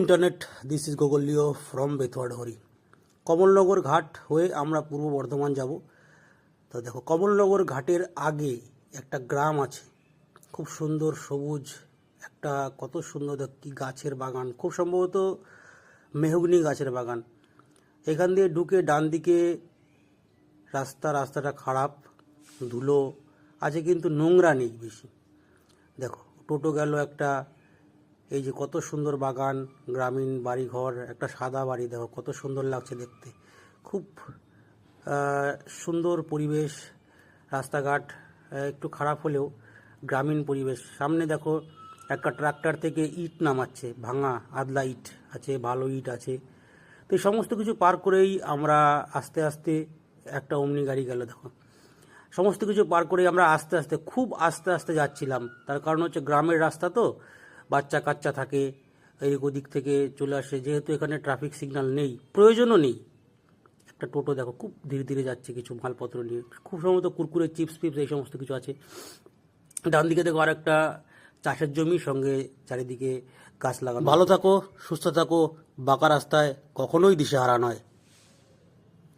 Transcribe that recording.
Internet, this is গোগলিও from Bethuadahari. Kamalnagar Ghat হয়ে আমরা পূর্ব বর্ধমান যাব। তো দেখো, কমলনগর ঘাটের আগে একটা গ্রাম আছে, খুব সুন্দর সবুজ একটা, কত সুন্দর কি গাছের বাগান, খুব সম্ভবত মেহগনি গাছের বাগান। এখান দিয়ে ঢুকে ডান দিকে রাস্তাটা খারাপ, ধুলো আছে কিন্তু নোংরা নেই বেশি। দেখো টোটো গেল একটা, এই যে কত সুন্দর বাগান, গ্রামীণ বাড়িঘর, একটা সাদা বাড়ি, দেখো কত সুন্দর লাগছে দেখতে, খুব সুন্দর পরিবেশ। রাস্তাঘাট একটু খারাপ হলেও গ্রামীণ পরিবেশ। সামনে দেখো একটা ট্রাক্টর থেকে ইট নামাচ্ছে, ভাঙা আদলা ইট আছে, ভালো ইট আছে। তো এই সমস্ত কিছু পার করেই আমরা আস্তে আস্তে, একটা অমনি গাড়ি গেল, দেখো সমস্ত কিছু পার করে আমরা আস্তে আস্তে, খুব আস্তে আস্তে যাচ্ছিলাম। তার কারণ হচ্ছে গ্রামের রাস্তা তো, বাচ্চা কাচ্চা থাকে, এদিক ওদিক থেকে চলে আসে, যেহেতু এখানে ট্রাফিক সিগন্যাল নেই, প্রয়োজনও নেই। একটা টোটো দেখো খুব ধীরে ধীরে যাচ্ছে কিছু মালপত্র নিয়ে, খুব সম্ভবত কুরকুরে, চিপস ফিপস এই সমস্ত কিছু আছে। ডান দিকে দেখো আর একটা চাষের জমি, সঙ্গে চারিদিকে গাছ লাগানো। ভালো থাকো, সুস্থ থাকো, বাঁকা রাস্তায় কখনোই দিশেহারা নয়।